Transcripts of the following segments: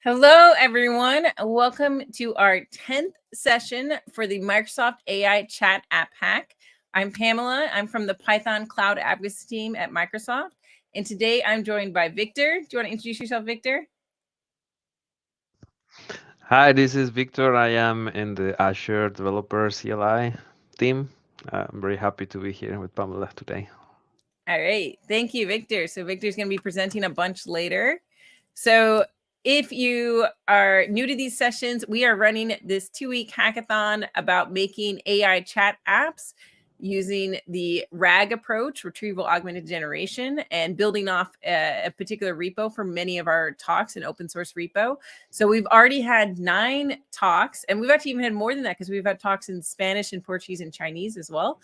Hello, everyone. Welcome to our 10th session for the Microsoft AI Chat App Hack. I'm Pamela. I'm from the Python Cloud Advocacy team at Microsoft. And today I'm joined by Victor. Do you want to introduce yourself, Victor? Hi, this is Victor. I am in the Azure Developer CLI team. I'm very happy to be here with Pamela today. All right. Thank you, Victor. So Victor's going to be presenting a bunch later. So if you are new to these sessions, we are running this 2-week hackathon about making AI chat apps using the RAG approach, retrieval augmented generation, and building off a particular repo for many of our talks, an open source repo. So we've already had 9 talks, and we've actually even had more than that because we've had talks in Spanish and Portuguese and Chinese as well.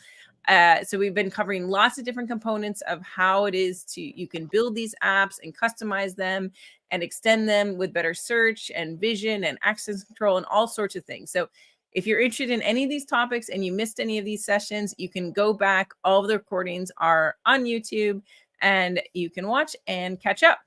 So we've been covering lots of different components of how it is you can build these apps and customize them and extend them with better search and vision and access control and all sorts of things. So if you're interested in any of these topics and you missed any of these sessions, you can go back. All of the recordings are on YouTube and you can watch and catch up.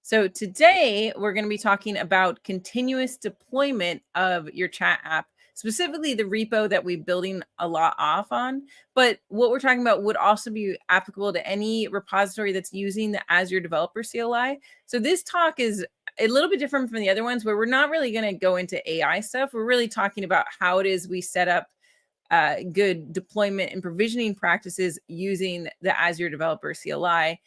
So today we're going to be talking about continuous deployment of your chat app, specifically the repo that we're building a lot off on. But what we're talking about would also be applicable to any repository that's using the Azure Developer CLI. So this talk is a little bit different from the other ones where we're not really going to go into AI stuff. We're really talking about how it is we set up good deployment and provisioning practices using the Azure Developer CLI,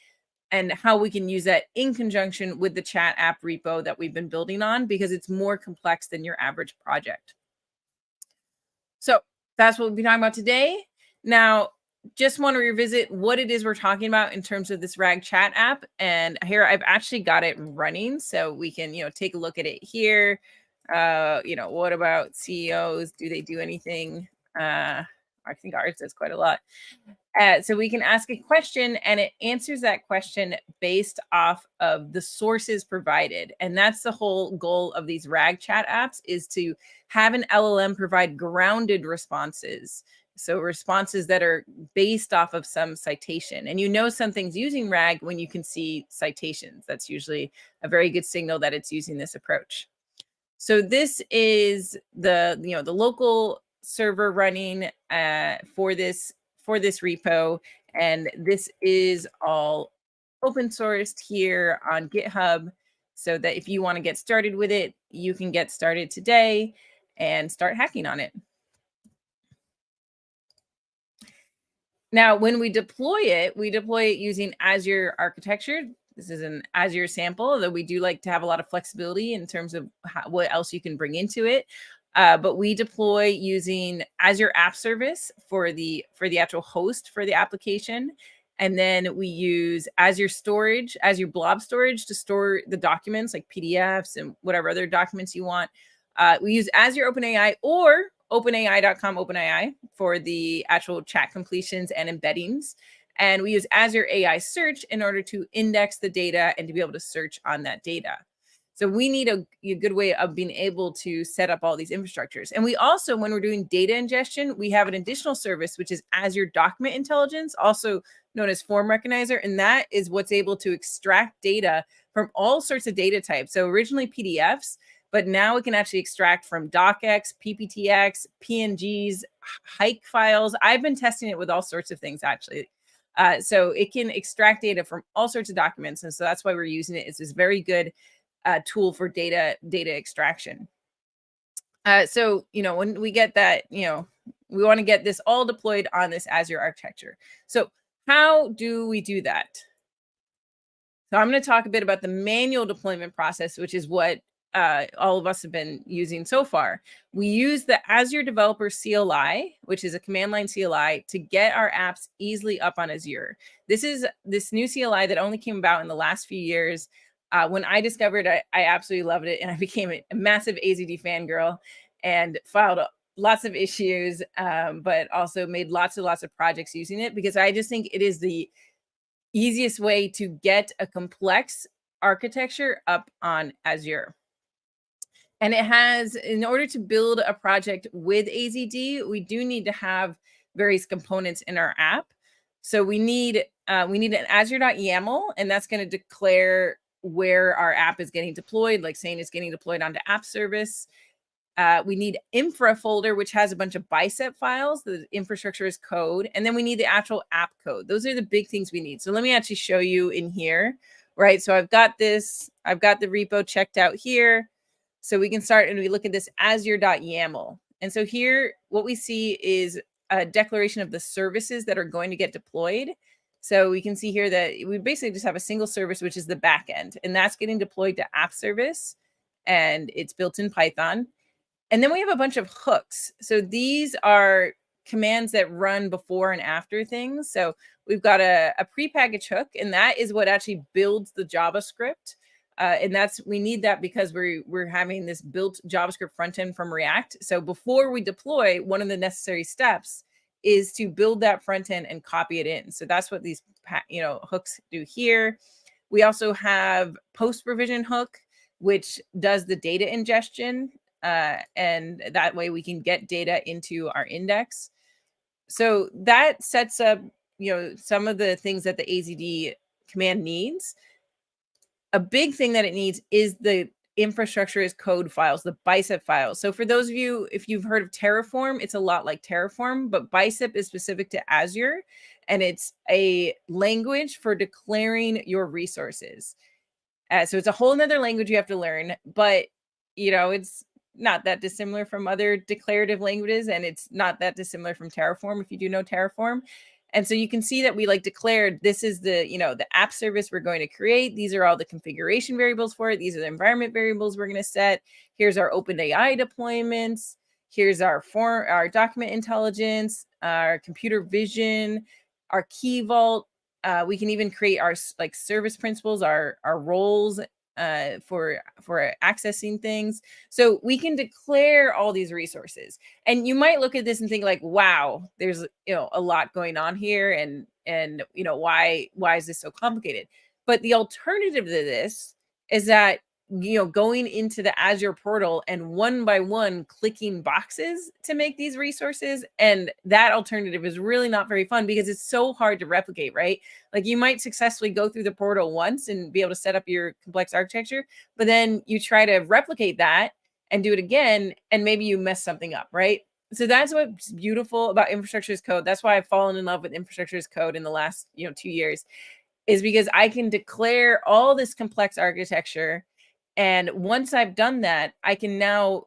and how we can use that in conjunction with the chat app repo that we've been building on, because it's more complex than your average project. So that's what we'll be talking about today. Now, just want to revisit what it is we're talking about in terms of this RAG chat app. And here I've actually got it running so we can, take a look at it here. What about CEOs? Do they do anything? I think ours does quite a lot. So we can ask a question and it answers that question based off of the sources provided. And that's the whole goal of these RAG chat apps, is to have an LLM provide grounded responses. So responses that are based off of some citation. And something's using RAG when you can see citations. That's usually a very good signal that it's using this approach. So this is the local server running for this repo, and this is all open sourced here on GitHub, so that if you want to get started with it, you can get started today and start hacking on it. Now, when we deploy it using Azure architecture. This is an Azure sample, though we do like to have a lot of flexibility in terms of what else you can bring into it. But we deploy using Azure App Service for the actual host for the application. And then we use Azure Storage, Azure Blob Storage, to store the documents like PDFs and whatever other documents you want. We use Azure OpenAI or OpenAI.com OpenAI for the actual chat completions and embeddings. And we use Azure AI Search in order to index the data and to be able to search on that data. So we need a good way of being able to set up all these infrastructures. And we also, when we're doing data ingestion, we have an additional service, which is Azure Document Intelligence, also known as Form Recognizer. And that is what's able to extract data from all sorts of data types. So originally PDFs, but now it can actually extract from docx, PPTX, PNGs, hike files. I've been testing it with all sorts of things, actually. So it can extract data from all sorts of documents. And so that's why we're using it. It's this very good tool for data extraction. So, when we get that, we want to get this all deployed on this Azure architecture. So how do we do that? So I'm going to talk a bit about the manual deployment process, which is what all of us have been using so far. We use the Azure Developer CLI, which is a command line CLI, to get our apps easily up on Azure. This is this new CLI that only came about in the last few years. When I discovered it, I absolutely loved it, and I became a massive AZD fangirl and filed lots of issues, but also made lots of projects using it, because I just think it is the easiest way to get a complex architecture up on Azure. And it has, in order to build a project with AZD, we do need to have various components in our app. So we need an Azure.yaml, and that's going to declare where our app is getting deployed, like saying it's getting deployed onto app service. We need infra folder, which has a bunch of bicep files. The infrastructure is code. And then we need the actual app code. Those are the big things we need. So let me actually show you in here, right? So I've got the repo checked out here. So we can start and we look at this Azure.yaml. And so here, what we see is a declaration of the services that are going to get deployed. So we can see here that we basically just have a single service, which is the backend, and that's getting deployed to app service, and it's built in Python. And then we have a bunch of hooks. So these are commands that run before and after things. So we've got a prepackaged hook, and that is what actually builds the JavaScript. And we need that because we're having this built JavaScript front end from React. So before we deploy, one of the necessary steps is to build that front end and copy it in. So that's what these hooks do here. We also have post provision hook, which does the data ingestion. And that way we can get data into our index. So that sets up, some of the things that the AZD command needs. A big thing that it needs is the infrastructure as code files, the bicep files. So for those of you, if you've heard of Terraform, it's a lot like Terraform, but bicep is specific to Azure, and it's a language for declaring your resources. So it's a whole nother language you have to learn, but it's not that dissimilar from other declarative languages, and it's not that dissimilar from Terraform if you do know Terraform. And so you can see that we declared this is the app service we're going to create. These are all the configuration variables for it. These are the environment variables we're going to set. Here's our OpenAI deployments. Here's our document intelligence, our computer vision, our key vault. We can even create our service principals, our roles for accessing things. So we can declare all these resources, and you might look at this and think wow, there's a lot going on here, and why is this so complicated? But the alternative to this is that going into the Azure portal and one by one clicking boxes to make these resources, and that alternative is really not very fun because it's so hard to replicate, right? You might successfully go through the portal once and be able to set up your complex architecture, but then you try to replicate that and do it again, and maybe you mess something up, right? So that's what's beautiful about infrastructure as code. That's why I've fallen in love with infrastructure as code in the last 2 years, is because I can declare all this complex architecture. And once I've done that, I can now,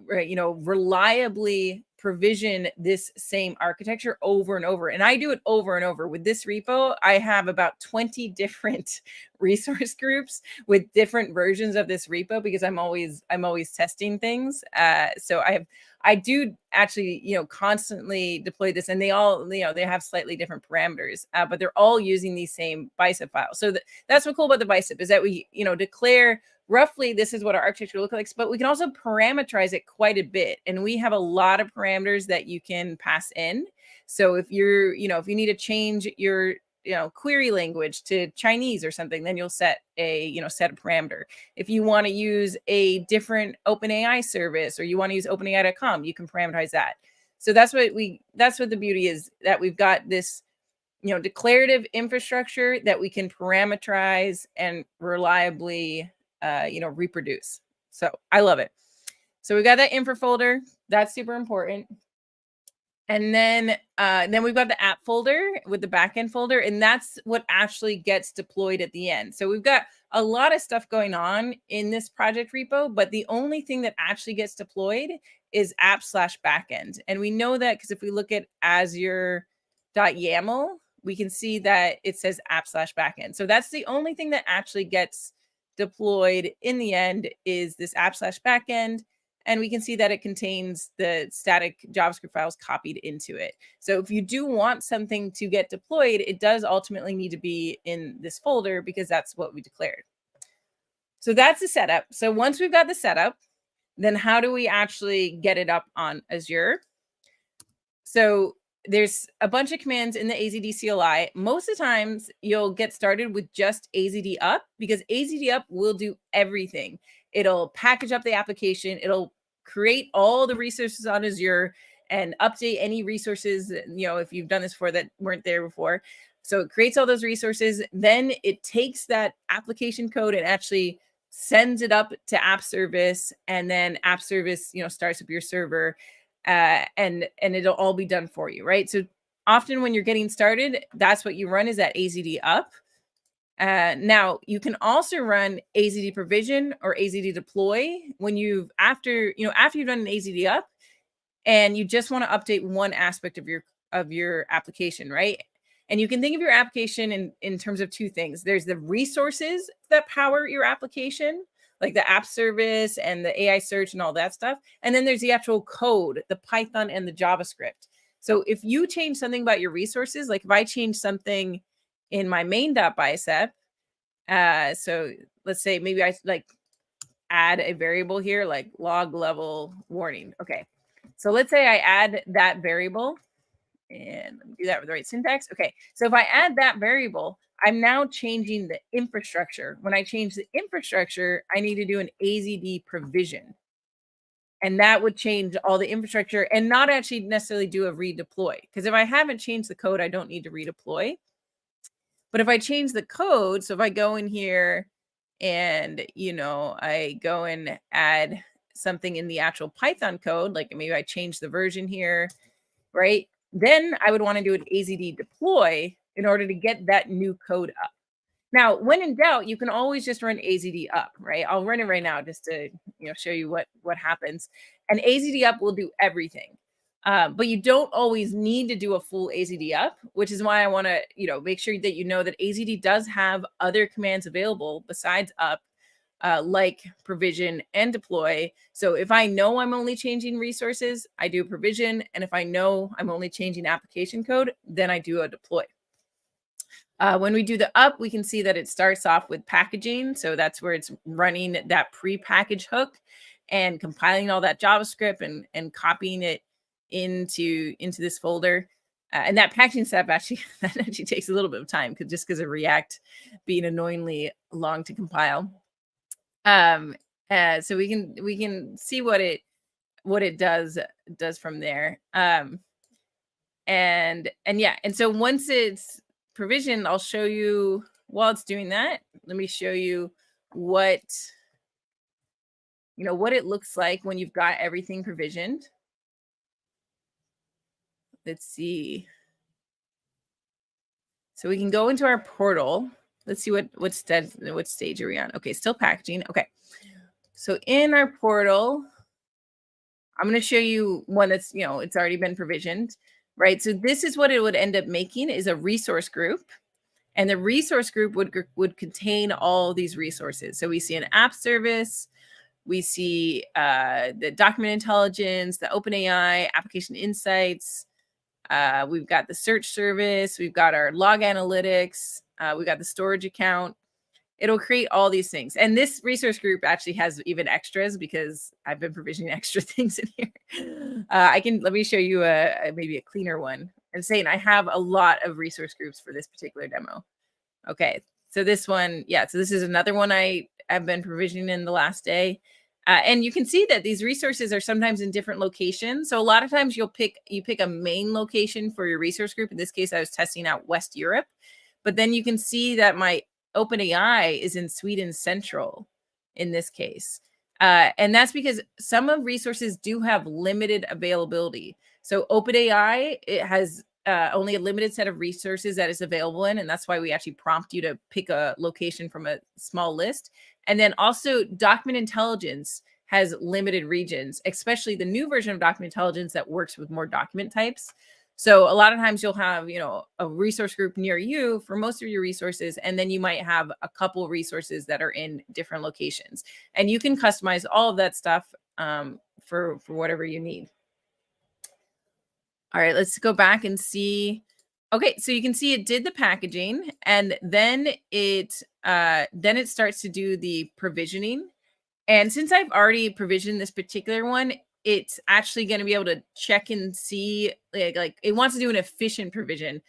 reliably provision this same architecture over and over. And I do it over and over. With this repo, I have about 20 different resource groups with different versions of this repo because I'm always testing things. So I do actually, constantly deploy this, and they all, they have slightly different parameters, but they're all using these same bicep files. So that's what's cool about the bicep, is that we, declare roughly this is what our architecture looks like, but we can also parameterize it quite a bit. And we have a lot of parameters that you can pass in. So if you're, if you need to change your, query language to Chinese or something, then you'll set a, set a parameter. If you want to use a different OpenAI service, or you want to use OpenAI.com, you can parameterize that. So that's what the beauty is, that we've got this, declarative infrastructure that we can parameterize and reliably, reproduce. So I love it. So we got that infra folder. That's super important. And then we've got the app folder with the backend folder, and that's what actually gets deployed at the end. So we've got a lot of stuff going on in this project repo, but the only thing that actually gets deployed is app/backend. And we know that because if we look at Azure.yaml, we can see that it says app/backend. So that's the only thing that actually gets deployed in the end, is this app/backend. And we can see that it contains the static JavaScript files copied into it. So if you do want something to get deployed, it does ultimately need to be in this folder, because that's what we declared. So that's the setup. So once we've got the setup, then how do we actually get it up on Azure? So there's a bunch of commands in the AZD CLI. Most of the times you'll get started with just AZD up, because AZD up will do everything. It'll package up the application. It'll create all the resources on Azure and update any resources, if you've done this before that weren't there before. So it creates all those resources. Then it takes that application code and actually sends it up to app service, and then app service, starts up your server, and it'll all be done for you, right? So often when you're getting started, that's what you run, is that AZD up. Now you can also run AZD provision or AZD deploy when after you've done an AZD up and you just want to update one aspect of your application, right? And you can think of your application in terms of two things. There's the resources that power your application, like the app service and the AI search and all that stuff. And then there's the actual code, the Python and the JavaScript. So if you change something about your resources, like if I change something in my main.bicep, so let's say maybe I add a variable here, like log level warning. Okay. So let's say I add that variable, and let me do that with the right syntax. Okay. So if I add that variable, I'm now changing the infrastructure. When I change the infrastructure, I need to do an AZD provision. And that would change all the infrastructure and not actually necessarily do a redeploy. Because if I haven't changed the code, I don't need to redeploy. But if I change the code, so if I go in here and, I go and add something in the actual Python code, like maybe I change the version here, right? Then I would want to do an AZD deploy in order to get that new code up. Now, when in doubt, you can always just run AZD up, right? I'll run it right now just to show you what happens. And AZD up will do everything. But you don't always need to do a full AZD up, which is why I want to make sure that that AZD does have other commands available besides up, like provision and deploy. So if I know I'm only changing resources, I do provision. And if I know I'm only changing application code, then I do a deploy. When we do the up, we can see that it starts off with packaging. So that's where it's running that pre-package hook and compiling all that JavaScript and copying it into this folder. And that packaging step actually takes a little bit of time because of React being annoyingly long to compile. So we can see what it does from there. And yeah, and so once it's provisioned, I'll show you while it's doing that. Let me show you what it looks like when you've got everything provisioned. Let's see. So we can go into our portal. Let's see what stage are we on. Okay, still packaging. Okay. So in our portal, I'm going to show you one that's, it's already been provisioned, right? So this is what it would end up making, is a resource group. And the resource group would contain all these resources. So we see an app service, we see the document intelligence, the OpenAI, application insights. We've got the search service, we've got our log analytics, we've got the storage account. It'll create all these things. And this resource group actually has even extras because I've been provisioning extra things in here. Let me show you maybe a cleaner one. And saying I have a lot of resource groups for this particular demo. Okay, so this one, yeah, so this is another one I have been provisioning in the last day. And you can see that these resources are sometimes in different locations. So a lot of times you pick a main location for your resource group. In this case, I was testing out West Europe. But then you can see that my OpenAI is in Sweden Central in this case. And that's because some of resources do have limited availability. So OpenAI, it has only a limited set of resources that is available in, and that's why we actually prompt you to pick a location from a small list. And then also document intelligence has limited regions, especially the new version of document intelligence that works with more document types. So a lot of times you'll have, a resource group near you for most of your resources, and then you might have a couple resources that are in different locations. And you can customize all of that stuff for whatever you need. All right, let's go back and see. Okay, so you can see it did the packaging, and then it starts to do the provisioning. And since I've already provisioned this particular one, it's actually going to be able to check and see, like it wants to do an efficient provision.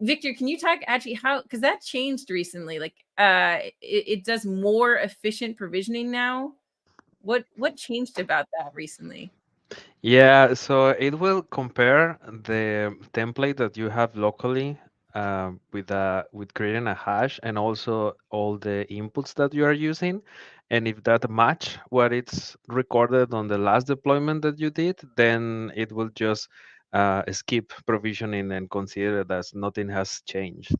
Victor, can you talk actually how, because that changed recently, like it does more efficient provisioning now. What changed about that recently? Yeah, so it will compare the template that you have locally with creating a hash and also all the inputs that you are using. And if that match what it's recorded on the last deployment that you did, then it will just skip provisioning and consider it as nothing has changed.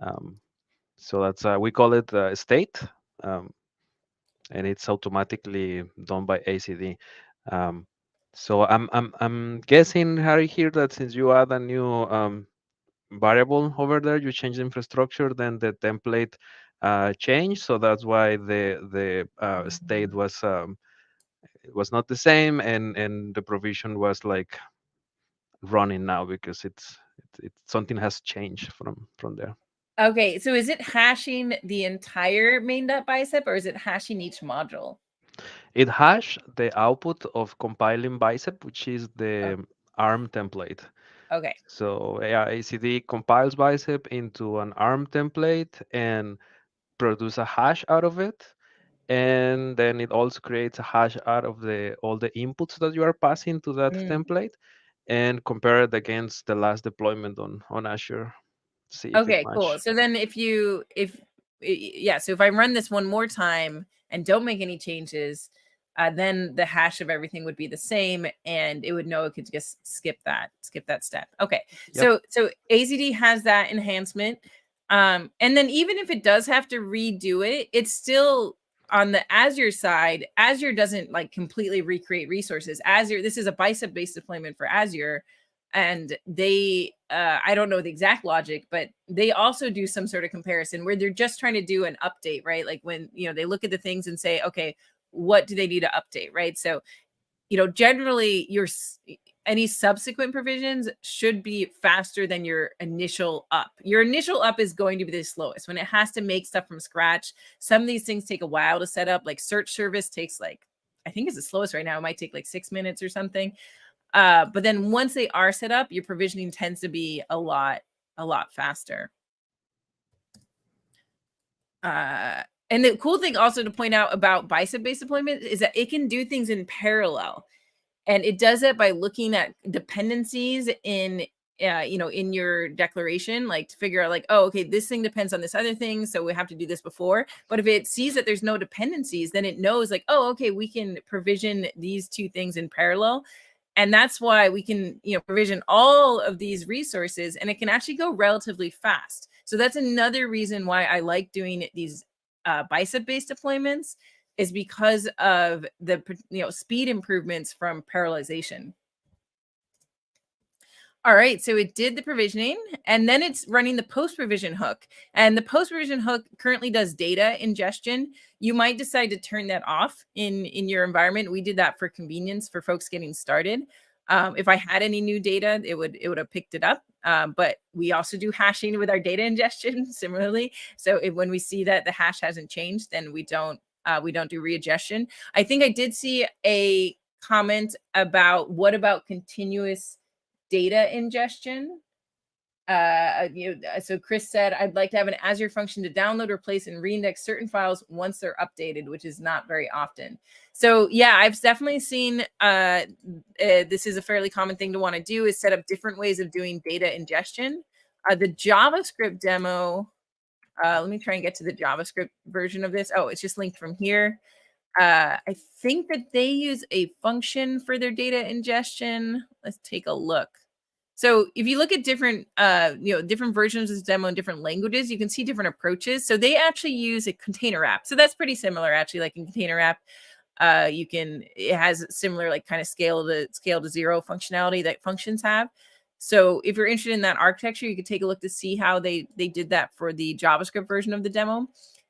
Um, so that's we call it state, um, and it's automatically done by ACD. Um, so I'm guessing, Harry, here that since you add a new variable over there, you change the infrastructure, then the template changed. So that's why the state was not the same, and the provision was like running now because it's something has changed from there. Okay, so is it hashing the entire main.bicep or is it hashing each module? It hash the output of compiling bicep, which is the ARM template. Okay. So yeah, ACD compiles bicep into an ARM template and produce a hash out of it. And then it also creates a hash out of the all the inputs that you are passing to that Mm. template and compare it against the last deployment on Azure. See if it Okay, cool. match. So then so if I run this one more time and don't make any changes, then the hash of everything would be the same and it would know it could just skip that step. Okay. Yep. So AZD has that enhancement. And then even if it does have to redo it, it's still on the Azure side. Azure doesn't like completely recreate resources. Azure, this is a bicep based deployment for Azure. And they I don't know the exact logic, but they also do some sort of comparison where they're just trying to do an update, right? Like when they look at the things and say, okay, what do they need to update, right? So generally any subsequent provisions should be faster than your initial up. Your initial up is going to be the slowest when it has to make stuff from scratch. Some of these things take a while to set up, like search service takes like, I think it's the slowest right now. It might take like 6 minutes or something. But then once they are set up, your provisioning tends to be a lot faster. And the cool thing also to point out about bicep-based deployment is that it can do things in parallel. And it does it by looking at dependencies in in your declaration, like to figure out like, oh, okay, this thing depends on this other thing, so we have to do this before. But if it sees that there's no dependencies, then it knows like, oh, okay, we can provision these two things in parallel. And that's why we can provision all of these resources, and it can actually go relatively fast. So that's another reason why I like doing these bicep based deployments, is because of the speed improvements from parallelization. All right, so it did the provisioning, and then it's running the post-provision hook. And the post-provision hook currently does data ingestion. You might decide to turn that off in your environment. We did that for convenience for folks getting started. If I had any new data, it would have picked it up. But we also do hashing with our data ingestion similarly. So when we see that the hash hasn't changed, then we don't do reingestion. I think I did see a comment about what about continuous data ingestion. So Chris said, I'd like to have an Azure function to download, replace, and reindex certain files once they're updated, which is not very often. So yeah, I've definitely seen this is a fairly common thing to want to do, is set up different ways of doing data ingestion. The JavaScript demo, let me try and get to the JavaScript version of this. Oh, it's just linked from here. I think that they use a function for their data ingestion. Let's take a look. So if you look at different, different versions of this demo in different languages, you can see different approaches. So they actually use a container app. So that's pretty similar, actually. Like in container app, it has similar like kind of scale to zero functionality that functions have. So if you're interested in that architecture, you could take a look to see how they did that for the JavaScript version of the demo,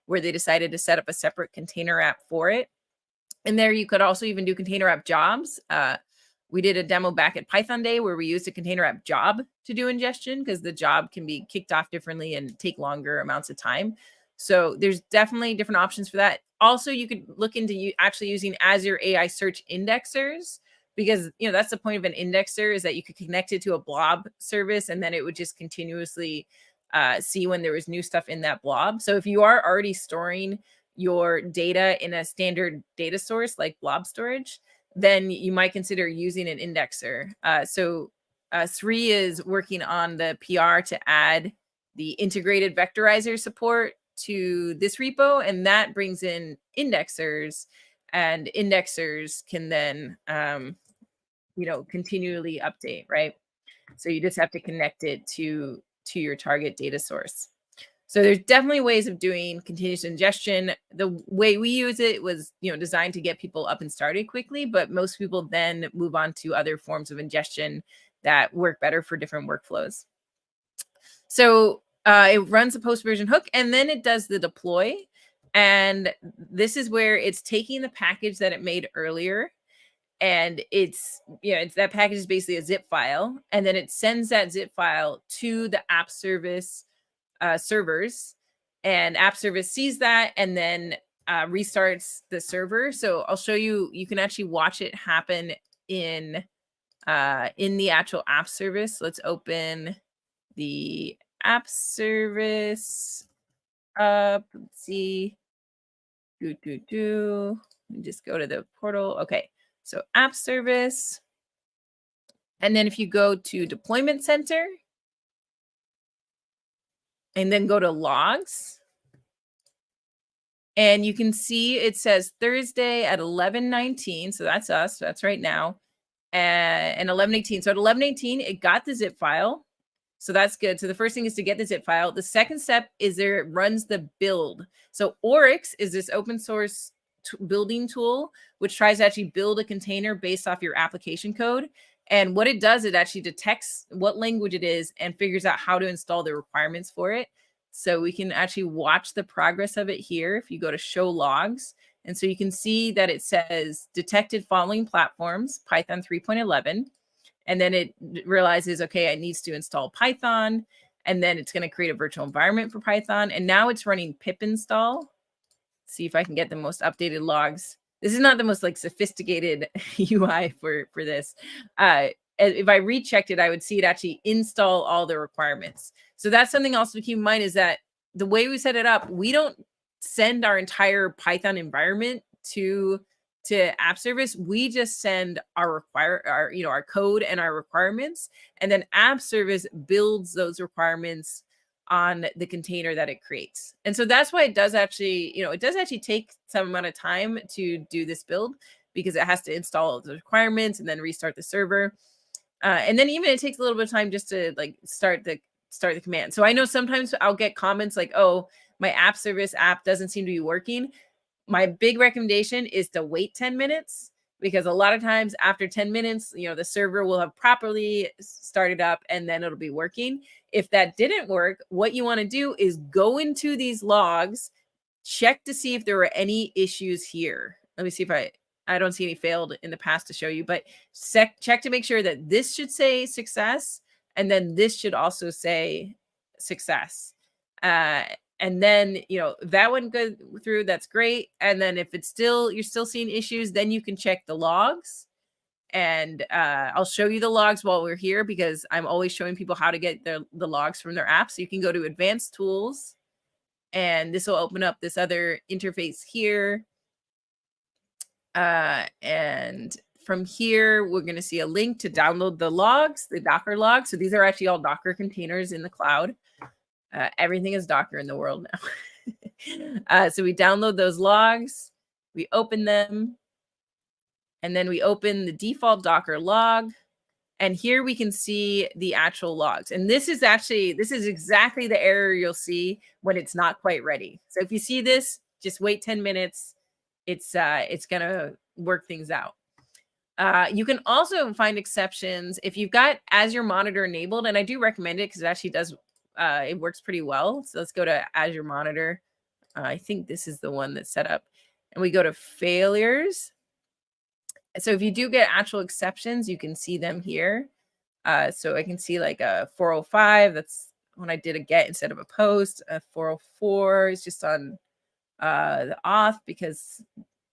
where they decided to set up a separate container app for it. And there you could also even do container app jobs. We did a demo back at Python Day where we used a container app job to do ingestion, because the job can be kicked off differently and take longer amounts of time. So there's definitely different options for that. Also, you could look into actually using Azure AI search indexers, because that's the point of an indexer, is that you could connect it to a blob service and then it would just continuously see when there was new stuff in that blob. So if you are already storing your data in a standard data source like blob storage, then you might consider using an indexer. So Sri is working on the PR to add the integrated vectorizer support to this repo, and that brings in indexers, and indexers can then, continually update, right? So you just have to connect it to your target data source. So there's definitely ways of doing continuous ingestion. The way we use it was, designed to get people up and started quickly, but most people then move on to other forms of ingestion that work better for different workflows. So it runs a post-version hook, and then it does the deploy. And this is where it's taking the package that it made earlier, and it's that package is basically a zip file, and then it sends that zip file to the app service servers, and app service sees that and then restarts the server. So I'll show you. You can actually watch it happen in the actual app service. Let's open the app service up. Let's see. Let me just go to the portal. Okay, so app service, and then if you go to deployment center and then go to logs, and you can see it says Thursday at 11:19. So that's us. So that's right now. And 11:18. So at 11:18, it got the zip file. So that's good. So the first thing is to get the zip file. The second step is there it runs the build. So Oryx is this open source building tool, which tries to actually build a container based off your application code. And what it does, it actually detects what language it is and figures out how to install the requirements for it. So we can actually watch the progress of it here if you go to show logs. And so you can see that it says detected following platforms, Python 3.11. And then it realizes, okay, it needs to install Python. And then it's going to create a virtual environment for Python. And now it's running pip install. See if I can get the most updated logs. This is not the most sophisticated UI for this. If I rechecked it, I would see it actually install all the requirements. So that's something else to keep in mind, is that the way we set it up, we don't send our entire Python environment to app service. We just send our code and our requirements, and then app service builds those requirements on the container that it creates. And so that's why it does actually, it does actually take some amount of time to do this build, because it has to install the requirements and then restart the server. And then even it takes a little bit of time just to start the command. So I know sometimes I'll get comments like, oh, my app service app doesn't seem to be working. My big recommendation is to wait 10 minutes, because a lot of times after 10 minutes, the server will have properly started up and then it'll be working. If that didn't work, what you want to do is go into these logs, check to see if there were any issues here. Let me see if I don't see any failed in the past to show you, but check to make sure that this should say success, and then this should also say success. And then, if that wouldn't go through, that's great. And then if you're still seeing issues, then you can check the logs. And I'll show you the logs while we're here, because I'm always showing people how to get the logs from their app. So you can go to advanced tools, and this will open up this other interface here. And from here, we're going to see a link to download the logs, the Docker logs. So these are actually all Docker containers in the cloud. Everything is Docker in the world now. So we download those logs, we open them, and then we open the default Docker log. And here we can see the actual logs. And this is exactly the error you'll see when it's not quite ready. So if you see this, just wait 10 minutes. It's going to work things out. You can also find exceptions if you've got Azure Monitor enabled, and I do recommend it because it actually does. It works pretty well. So let's go to Azure Monitor. I think this is the one that's set up. And we go to failures. So if you do get actual exceptions, you can see them here. So I can see like a 405. That's when I did a get instead of a post. A 404 is just on the auth, because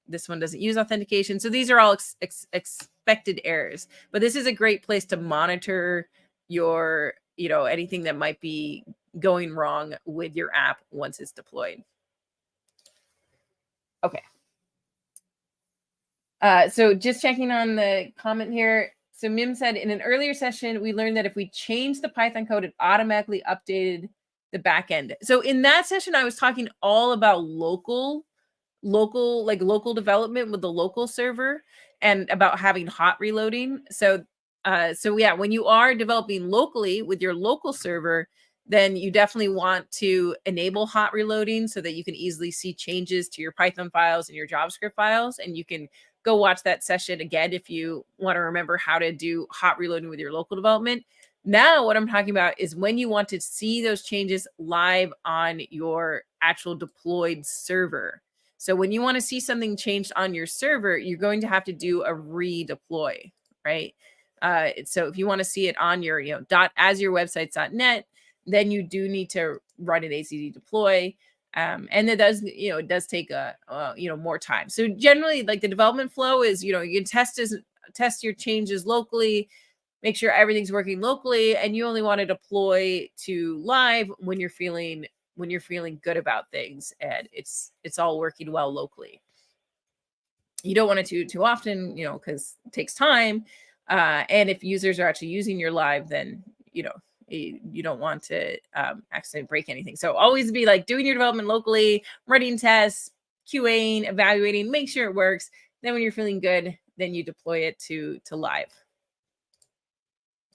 this one doesn't use authentication. So these are all expected errors. But this is a great place to monitor your anything that might be going wrong with your app once it's deployed. Okay. So just checking on the comment here. So Mim said, in an earlier session, we learned that if we change the Python code, it automatically updated the back end. So in that session, I was talking all about local development with the local server and about having hot reloading. So yeah, when you are developing locally with your local server, then you definitely want to enable hot reloading so that you can easily see changes to your Python files and your JavaScript files. And you can go watch that session again if you want to remember how to do hot reloading with your local development. Now, what I'm talking about is when you want to see those changes live on your actual deployed server. So when you want to see something changed on your server, you're going to have to do a redeploy, right? So if you want to see it on your, .azurewebsites.net, then you do need to run an ACD deploy. And it does take more time. So generally, like the development flow is, you can test your changes locally, make sure everything's working locally, and you only want to deploy to live when you're feeling good about things and it's all working well locally. You don't want it to too often, because it takes time. And if users are actually using your live, then you don't want to accidentally break anything. So always be like doing your development locally, running tests, QAing, evaluating, make sure it works. Then when you're feeling good, then you deploy it to live.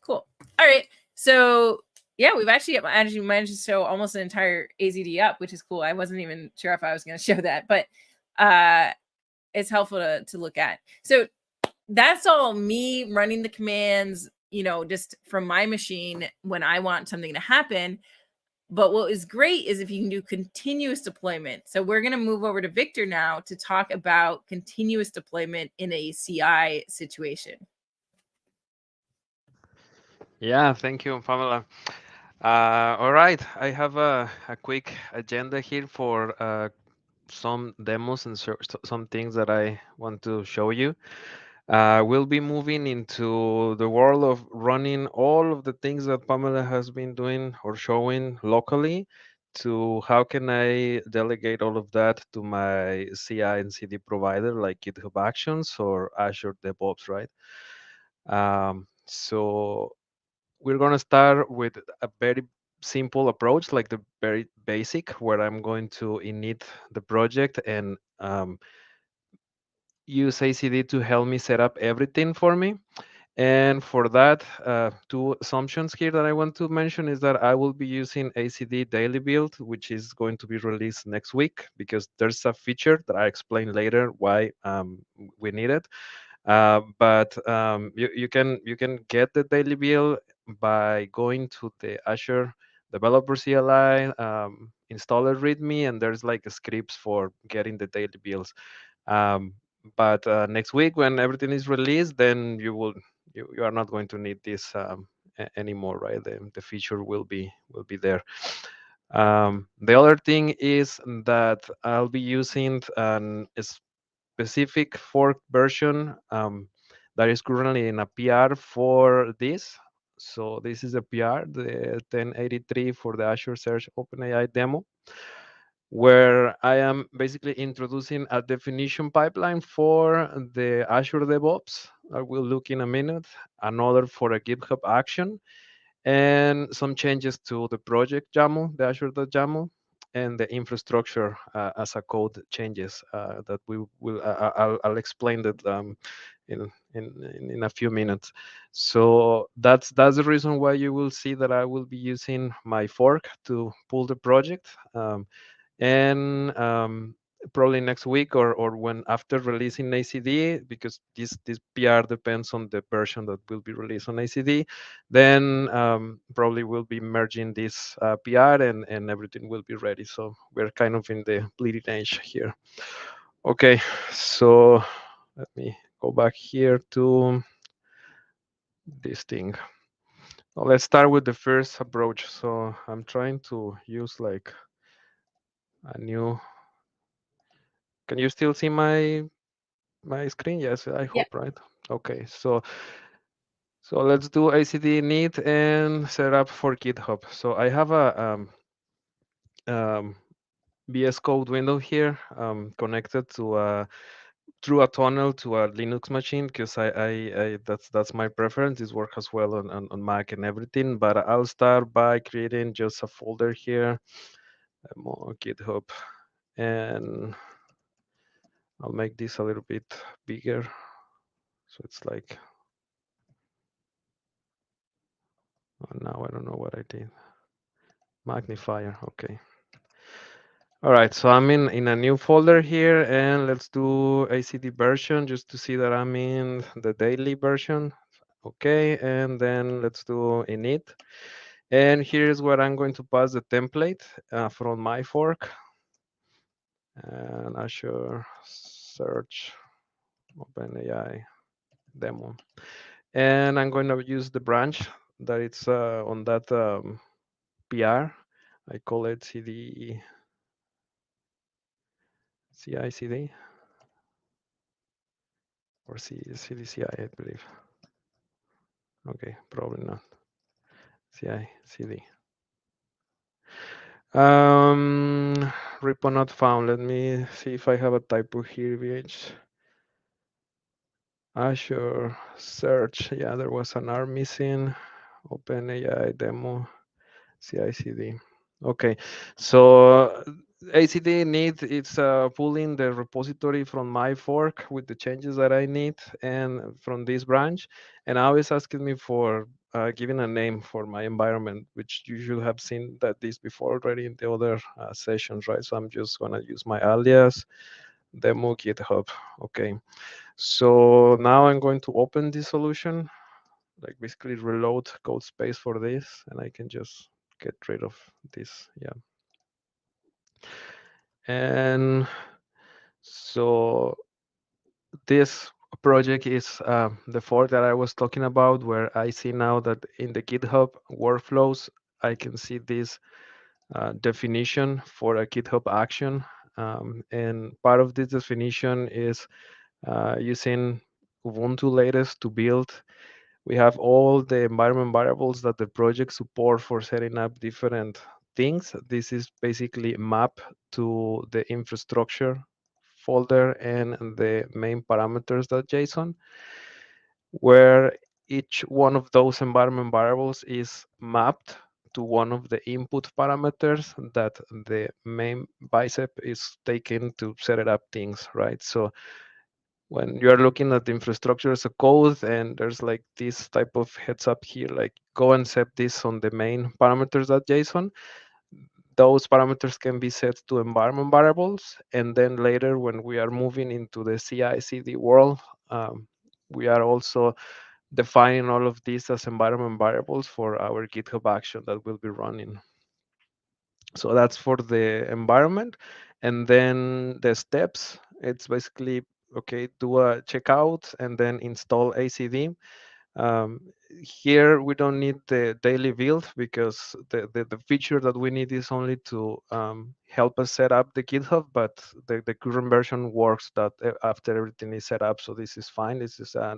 Cool. All right. So yeah, we've actually managed to show almost an entire AZD up, which is cool. I wasn't even sure if I was going to show that, but it's helpful to look at. So that's all me running the commands, just from my machine when I want something to happen. But what is great is if you can do continuous deployment. So we're going to move over to Victor now to talk about continuous deployment in a CI situation. Yeah, thank you, Pamela. All right, I have a quick agenda here for some demos and some things that I want to show you. We'll be moving into the world of running all of the things that Pamela has been doing or showing locally to how can I delegate all of that to my CI and CD provider like GitHub Actions or Azure DevOps, right? So we're going to start with a very simple approach, like the very basic, where I'm going to init the project and use ACD to help me set up everything for me. And for that, two assumptions here that I want to mention is that I will be using ACD daily build, which is going to be released next week, because there's a feature that I explain later why we need it. But you can get the daily build by going to the Azure Developer CLI, installer README, and there's like scripts for getting the daily builds. But next week, when everything is released, then you are not going to need this anymore, right? The feature will be there. The other thing is that I'll be using a specific fork version that is currently in a PR for this. So this is a PR, the 1083 for the Azure Search OpenAI demo, where I am basically introducing a definition pipeline for the Azure DevOps. I will look in a minute. Another for a GitHub action, and some changes to the project YAML, the Azure.YAML, and the infrastructure as a code changes that we will. I'll explain that in a few minutes. So that's the reason why you will see that I will be using my fork to pull the project. And probably next week or when after releasing ACD, because this PR depends on the version that will be released on ACD, then probably we'll be merging this PR and everything will be ready. So we're kind of in the bleeding edge here. Okay, so let me go back here to this thing. Now let's start with the first approach. So I'm trying to use like a new. Can you still see my screen? Yes, I hope, right? Okay, so let's do ACD init and set up for GitHub. So I have a VS Code window here connected to a through a tunnel to a Linux machine because I that's my preference. This works as well on Mac and everything. But I'll start by creating just a folder here, more GitHub, and I'll make this a little bit bigger. So it's like, oh, now I don't know what I did. Magnifier, okay. All right, so I'm in a new folder here, and let's do ACD version just to see that I'm in the daily version. Okay, and then let's do init. And here's where I'm going to pass the template from my fork. And Azure search OpenAI demo. And I'm going to use the branch that it's on that PR. I call it CI/CD or CDCI, I believe. Okay, probably not. CI/CD. Repo not found. Let me see if I have a typo here, VH. Azure search. Yeah, there was an R missing. OpenAI demo. CI/CD. Okay, so ACD need it's pulling the repository from my fork with the changes that I need and from this branch, and now it's asking me for giving a name for my environment, which you should have seen that this before already in the other sessions, right? So I'm just gonna use my alias demo GitHub. Okay, so now I'm going to open this solution, like basically reload code space for this, and I can just get rid of this. Yeah. And so this project is the fork that I was talking about, where I see now that in the GitHub workflows, I can see this definition for a GitHub action. And part of this definition is using Ubuntu latest to build. We have all the environment variables that the project support for setting up different things. This is basically map to the infrastructure folder and the main parameters.json, where each one of those environment variables is mapped to one of the input parameters that the main bicep is taking to set it up things, right? So when you are looking at the infrastructure as a code and there's like this type of heads up here, like go and set this on the main parameters.json, those parameters can be set to environment variables. And then later when we are moving into the CI/CD world, we are also defining all of these as environment variables for our GitHub action that will be running. So that's for the environment. And then the steps, it's basically, okay, do a checkout and then install ACD. Um, Here we don't need the daily build because the feature that we need is only to help us set up the GitHub, but the current version works that after everything is set up. So this is fine. This is a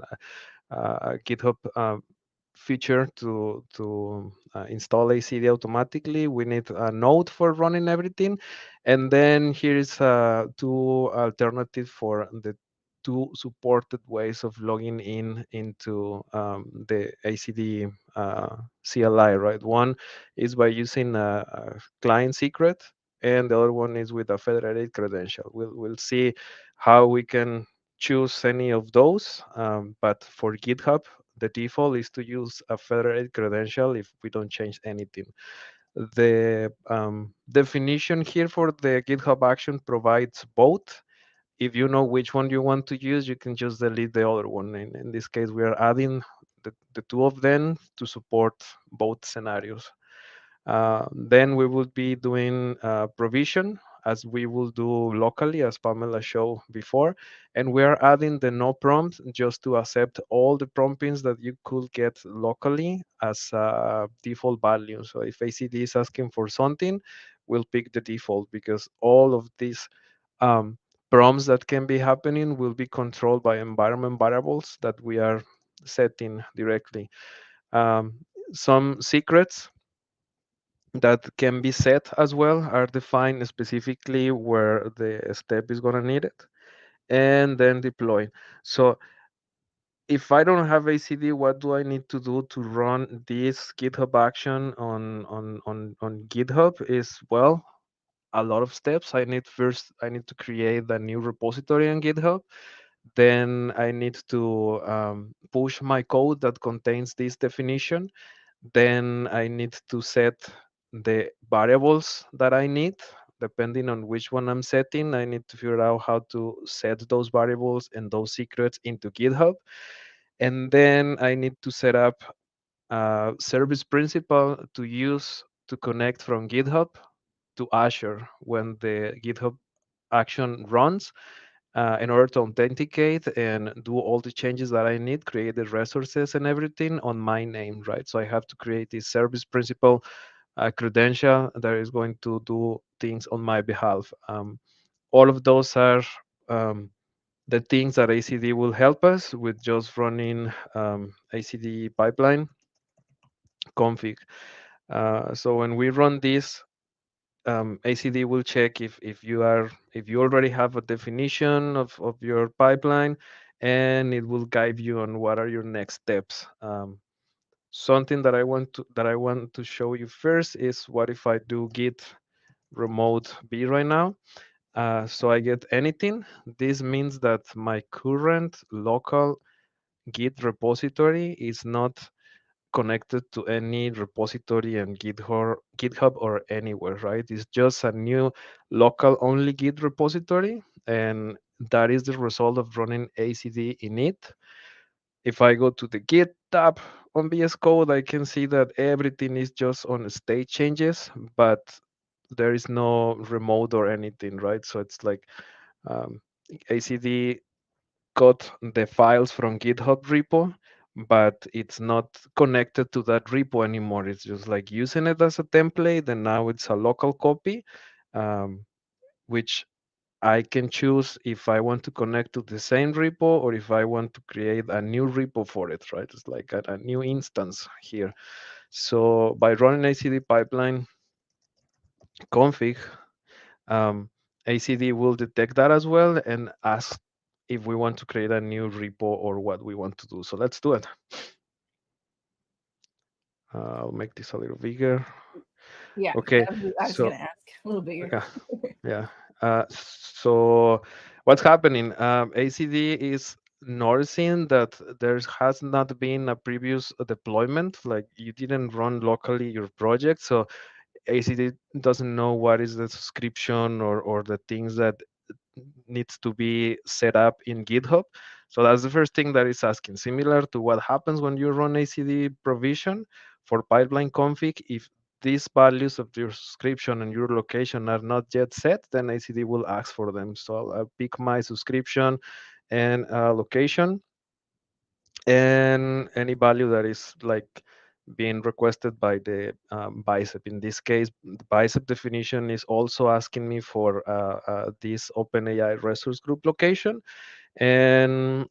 GitHub feature to install ACD automatically. We need a node for running everything. And then here is two alternatives for the two supported ways of logging in into the ACD CLI, right? One is by using a client secret, and the other one is with a federated credential. We'll see how we can choose any of those, but for GitHub, the default is to use a federated credential if we don't change anything. The definition here for the GitHub action provides both. If you know which one you want to use, you can just delete the other one. In this case, we are adding the two of them to support both scenarios. Then we will be doing provision as we will do locally, as Pamela showed before. And we are adding the no prompt just to accept all the promptings that you could get locally as a default value. So if ACD is asking for something, we'll pick the default because all of these um, prompts that can be happening will be controlled by environment variables that we are setting directly. Some secrets that can be set as well are defined specifically where the step is going to need it. and then deploy. So if I don't have ACD, what do I need to do to run this GitHub action on GitHub? Is, well, a lot of steps. I need to create a new repository on GitHub. Then I need to push my code that contains this definition. Then I need to set the variables that I need. Depending on which one I'm setting, I need to figure out how to set those variables and those secrets into GitHub. And then I need to set up a service principal to use to connect from GitHub to Azure when the GitHub action runs, in order to authenticate and do all the changes that I need, create the resources and everything on my name, right? So I have to create this service principal credential that is going to do things on my behalf. All of those are um, the things that ACD will help us with, just running ACD pipeline config. So when we run this, ACD will check if you already have a definition of your pipeline, and it will guide you on what are your next steps. Something that I want to show you first is, what if I do git remote b right now? So I get anything. This means that my current local Git repository is not connected to any repository in GitHub or anywhere, right? It's just a new local only Git repository, and that is the result of running ACD in it. If I go to the Git tab on VS Code, I can see that everything is just on state changes, but there is no remote or anything, right? So it's like um, ACD got the files from GitHub repo, but it's not connected to that repo anymore. It's just like using it as a template, and now it's a local copy, um, which I can choose if I want to connect to the same repo or if I want to create a new repo for it, right? It's like a new instance here. So by running ACD pipeline config, um, ACD will detect that as well and ask if we want to create a new repo or what we want to do. So let's do it. I'll make this a little bigger. Yeah, Okay, I was so going to ask a little bigger. okay, yeah. So what's happening? ACD is noticing that there has not been a previous deployment, like you didn't run locally your project. So ACD doesn't know what is the subscription or the things that needs to be set up in GitHub. So that's the first thing that it's asking. Similar to what happens when you run ACD provision for pipeline config, if these values of your subscription and your location are not yet set, then ACD will ask for them. So I'll pick my subscription and location, and any value that is like being requested by the bicep. In this case, the bicep definition is also asking me for this OpenAI resource group location. And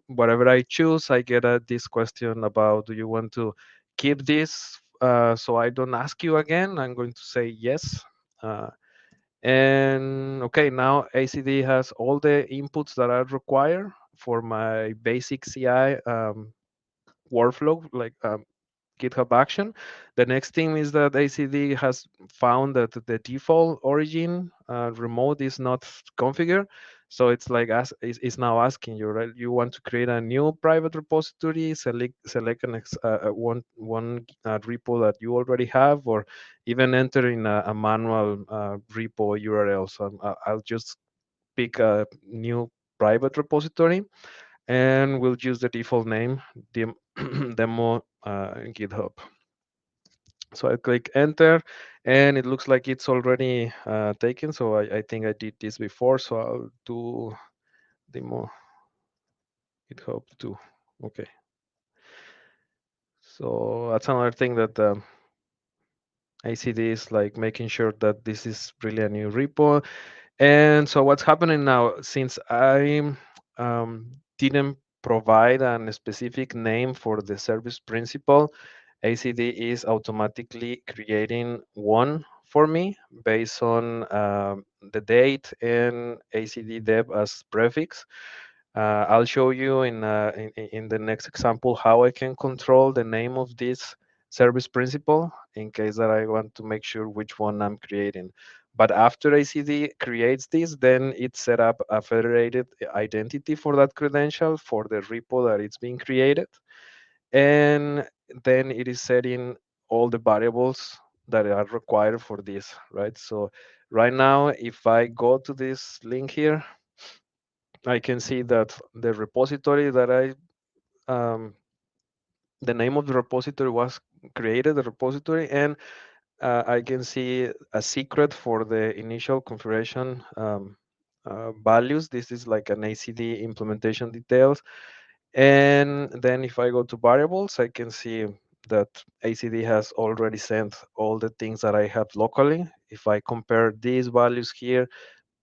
whatever I choose, I get this question about, do you want to keep this so I don't ask you again? I'm going to say yes. And okay, now ACD has all the inputs that are required for my basic CI workflow, like GitHub action. The next thing is that ACD has found that the default origin remote is not configured. So it's like it's now asking you, right? You want to create a new private repository, select one repo that you already have, or even enter in a manual repo URL. So I'll just pick a new private repository, and we'll use the default name, demo GitHub. So I click enter, and it looks like it's already taken. So I think I did this before. So I'll do demo GitHub too. Okay. So that's another thing that ACD is like making sure that this is really a new repo. And so what's happening now, since I didn't provide a specific name for the service principal, ACD is automatically creating one for me based on the date and ACD dev as prefix. I'll show you in the next example how I can control the name of this service principal in case that I want to make sure which one I'm creating. But after ACD creates this, then it set up a federated identity for that credential for the repo that it's being created. And then it is setting all the variables that are required for this, right? So right now, if I go to this link here, I can see that the repository that the name of the repository was created, the repository, and I can see a secret for the initial configuration values. This is like an ACD implementation details. And then if I go to variables, I can see that ACD has already sent all the things that I have locally. If I compare these values here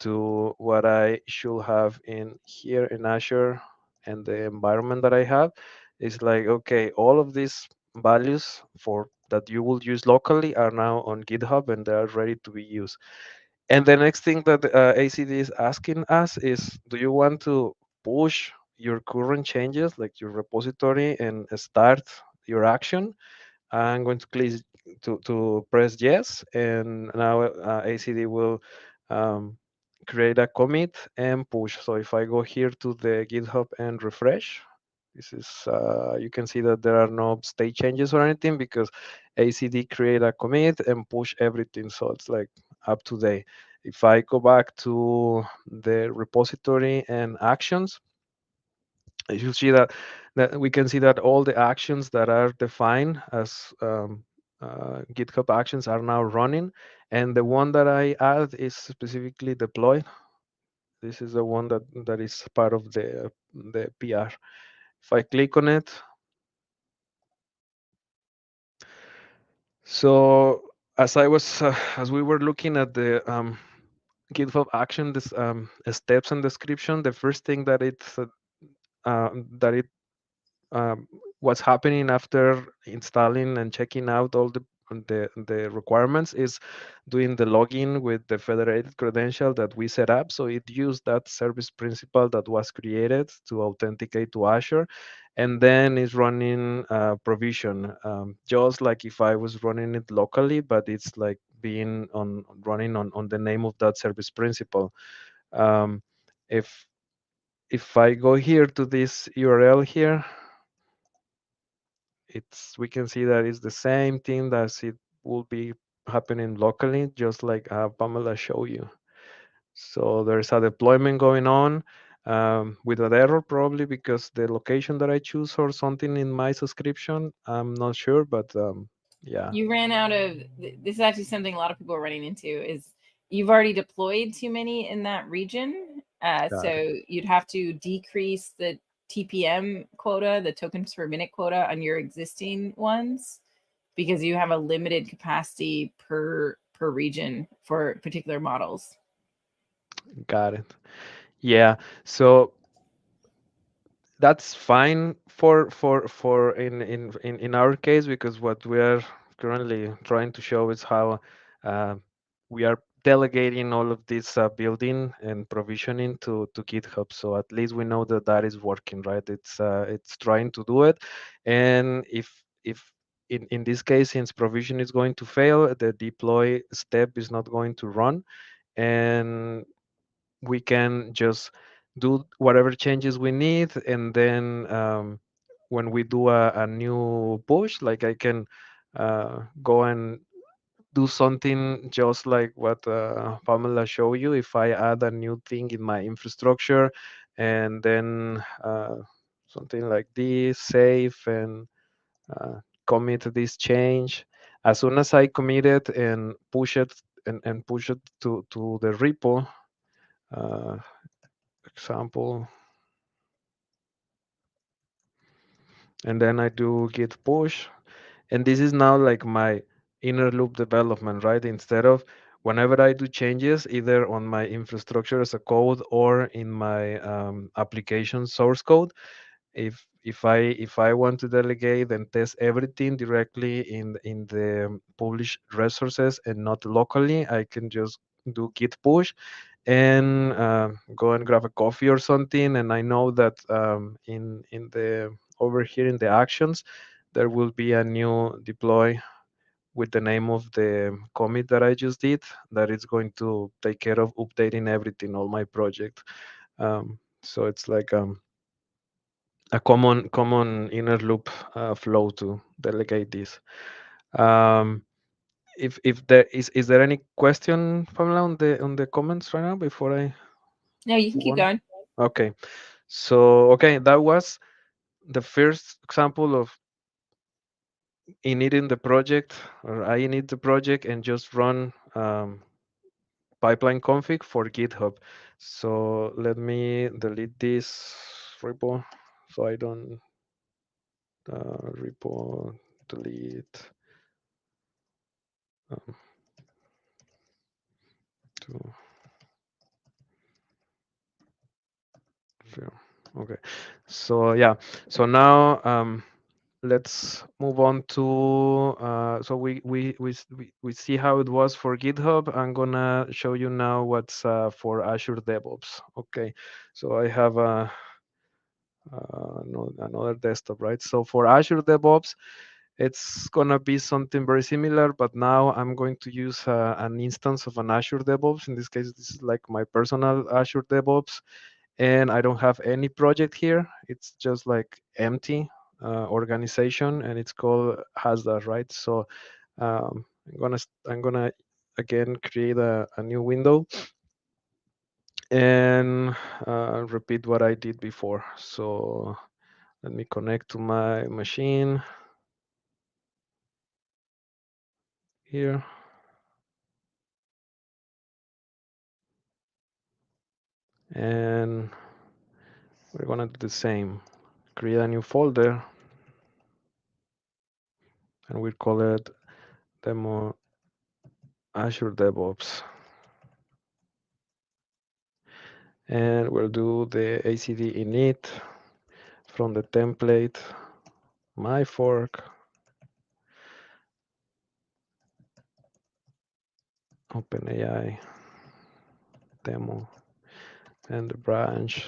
to what I should have in here in Azure and the environment that I have, it's like, okay, all of these values for that you will use locally are now on GitHub and they are ready to be used. And the next thing that ACD is asking us is, do you want to push your current changes, like your repository, and start your action? I'm going to click to press yes, and now ACD will um, create a commit and push. So if I go here to the GitHub and refresh, this is you can see that there are no state changes or anything because ACD create a commit and push everything. So it's like up to date. If I go back to the repository and actions, you see that we can see that all the actions that are defined as GitHub actions are now running, and the one that I add is specifically deployed. This is the one that is part of the PR. If I click on it, so as we were looking at the GitHub action, this steps and description, the first thing that it um, what's happening after installing and checking out all the requirements is doing the login with the federated credential that we set up. So it used that service principal that was created to authenticate to Azure, and then is running provision, just like if I was running it locally, but it's like being on running on the name of that service principal. Um, if if I go here to this URL here, it's we can see that it's the same thing as it will be happening locally, just like Pamela showed you. So there's a deployment going on with an error probably because the location that I choose or something in my subscription. I'm not sure, but yeah. You ran out of, this is actually something a lot of people are running into, is you've already deployed too many in that region. Got it. So you'd have to decrease the TPM quota, the tokens per minute quota on your existing ones, because you have a limited capacity per region for particular models. Got it. Yeah. So that's fine for in our case, because what we are currently trying to show is how uh, we are delegating all of this building and provisioning to GitHub. So at least we know that that is working, right? It's trying to do it, and if in this case, since provision is going to fail, the deploy step is not going to run, and we can just do whatever changes we need, and then when we do a new push, like I can go and do something just like what Pamela showed you. If I add a new thing in my infrastructure, and then something like this, save and commit this change, as soon as I commit it and push it and push it to the repo, uh, example, and then I do git push, and this is now like my inner loop development, right? Instead of whenever I do changes either on my infrastructure as a code or in my application source code, if I want to delegate and test everything directly in the published resources and not locally, I can just do git push and go and grab a coffee or something. And I know that in the over here in the actions, there will be a new deploy with the name of the commit that I just did that is going to take care of updating everything, all my project. So it's like a common inner loop flow to delegate this. Um, if there is there any question, Pamela, on the comments right now before I No, you can move keep on? going. Okay, so okay, that was the first example of initting the project, or I init the project and just run pipeline config for GitHub. So let me delete this repo so I don't repo delete um, to okay. So yeah, so now let's move on to so we see how it was for GitHub. I'm gonna show you now what's for Azure DevOps. Okay, so I have another desktop, right? So for Azure DevOps, it's gonna be something very similar, but now I'm going to use an instance of an Azure DevOps. In this case, this is like my personal Azure DevOps, and I don't have any project here. It's just like empty organization, and it's called Hasdar, right? So I'm gonna again create a new window and repeat what I did before. So let me connect to my machine here. And we're gonna do the same. Create a new folder and we call it demo Azure DevOps. And we'll do the ACD init from the template, my fork, OpenAI demo, and the branch.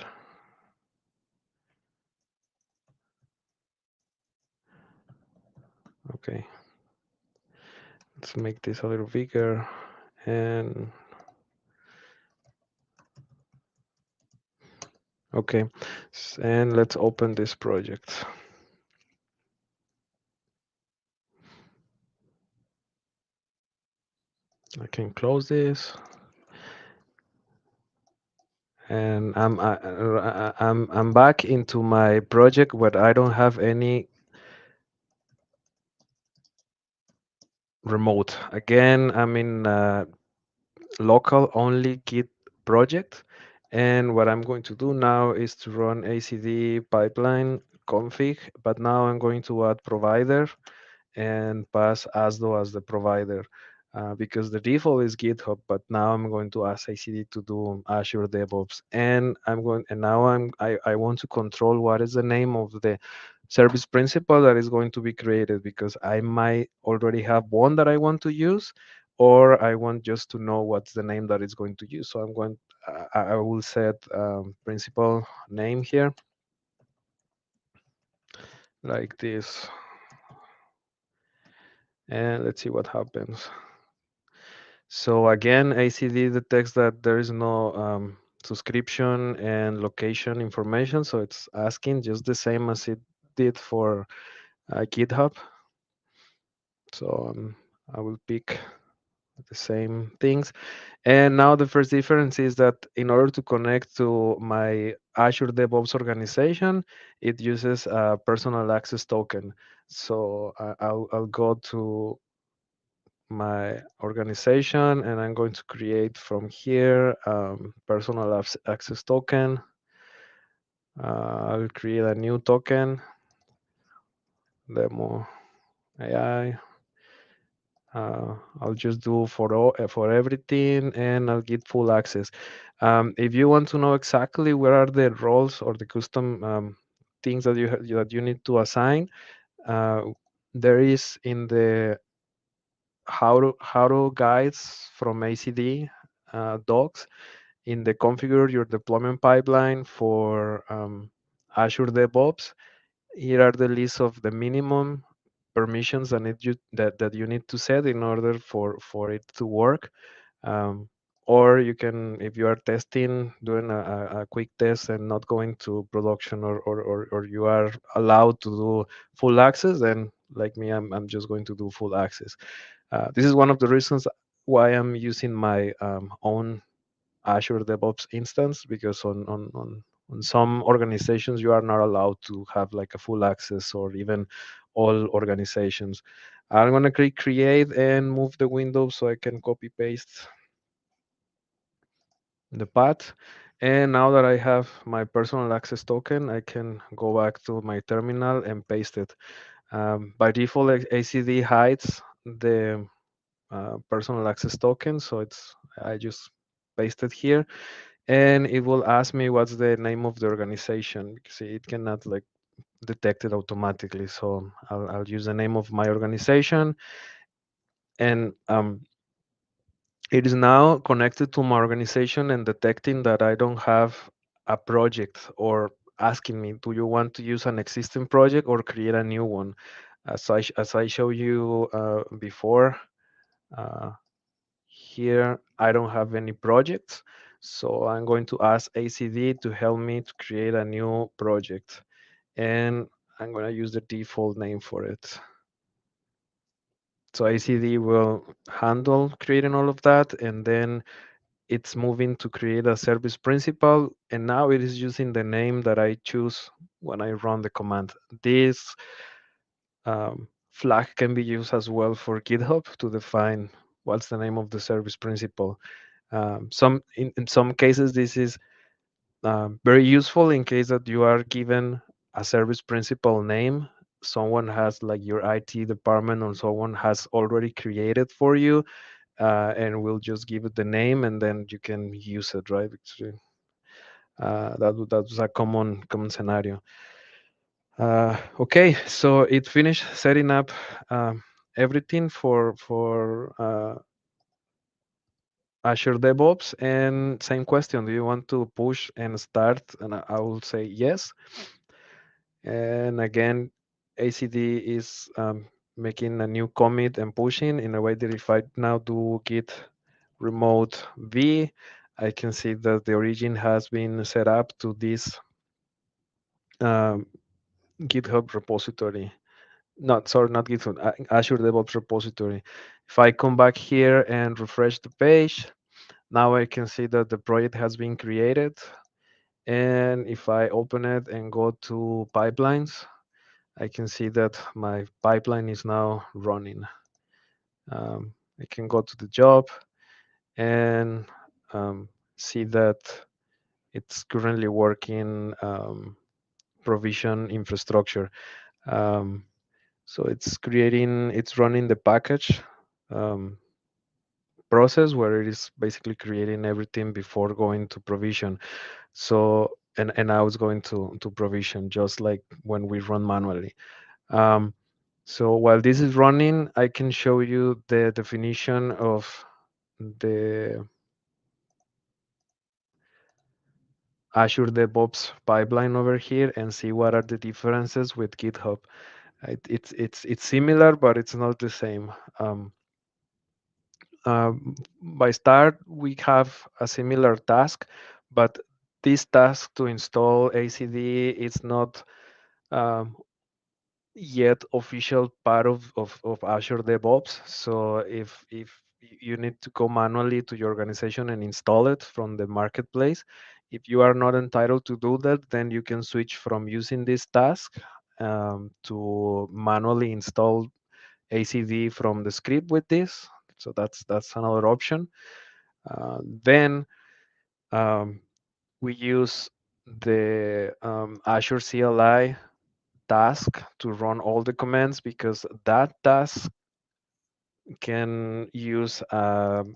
Okay, let's make this a little bigger and okay, and let's open this project. I can close this, and I'm back into my project where I don't have any remote. Again, I'm in local only Git project, and what I'm going to do now is to run ACD pipeline config, but now I'm going to add provider and pass ASDO as the provider because the default is GitHub, but now I'm going to ask ACD to do Azure DevOps, and now I want to control what is the name of the service principal that is going to be created, because I might already have one that I want to use, or I want just to know what's the name that it's going to use. So I will set principal name here like this, and let's see what happens. So again, ACD detects that there is no subscription and location information, so it's asking just the same as it did for GitHub. So I will pick the same things. And now the first difference is that in order to connect to my Azure DevOps organization, it uses a personal access token. So I'll go to my organization and I'm going to create from here personal access token. I'll create a new token, demo AI. I'll just do for everything, and I'll get full access. If you want to know exactly where are the roles or the custom things that you need to assign, uh, there is in the how to guides from ACD. docs. In the configure your deployment pipeline for Azure DevOps, here are the list of the minimum permissions that you need to set in order for it to work. Um, or you can, if you are testing, doing a quick test and not going to production, or you are allowed to do full access, then like me, I'm just going to do full access. This is one of the reasons why I'm using my own Azure DevOps instance, because on some organizations you are not allowed to have like a full access, or even all organizations. I'm gonna click create and move the window so I can copy paste the path. And now that I have my personal access token, I can go back to my terminal and paste it. By default, ACD hides the personal access token, so I just paste it here, and it will ask me what's the name of the organization, because it cannot like detect it automatically. So I'll use the name of my organization, and it is now connected to my organization and detecting that I don't have a project, or asking me, do you want to use an existing project or create a new one? As I showed you before, uh, here I don't have any projects, so I'm going to ask ACD to help me to create a new project, and I'm going to use the default name for it. So ACD will handle creating all of that, and then it's moving to create a service principal, and now it is using the name that I choose when I run the command. This flag can be used as well for GitHub to define what's the name of the service principal. In some cases, this is very useful in case that you are given a service principal name. Someone has, like your IT department or someone has already created for you, and we'll just give it the name, and then you can use it, right? That was a common scenario. Okay, so it finished setting up everything for Azure DevOps. And same question: do you want to push and start? And I will say yes. And again, ACD is making a new commit and pushing in a way that if I now do git remote v, I can see that the origin has been set up to this um, GitHub repository. Not sorry, not GitHub, Azure DevOps repository. If I come back here and refresh the page, now I can see that the project has been created. And if I open it and go to pipelines, I can see that my pipeline is now running. I can go to the job and see that it's currently working provision infrastructure. Um, so it's running the package process where it is basically creating everything before going to provision. So, and now it's going to provision, just like when we run manually. Um, so while this is running, I can show you the definition of the Azure DevOps pipeline over here and see what are the differences with GitHub. It's similar, but it's not the same. By start, we have a similar task, but this task to install ACD is not um, yet official part of Azure DevOps. So if you need to go manually to your organization and install it from the marketplace, if you are not entitled to do that, then you can switch from using this task to manually install ACD from the script with this. So that's another option. Then um, we use the Azure CLI task to run all the commands, because that task can use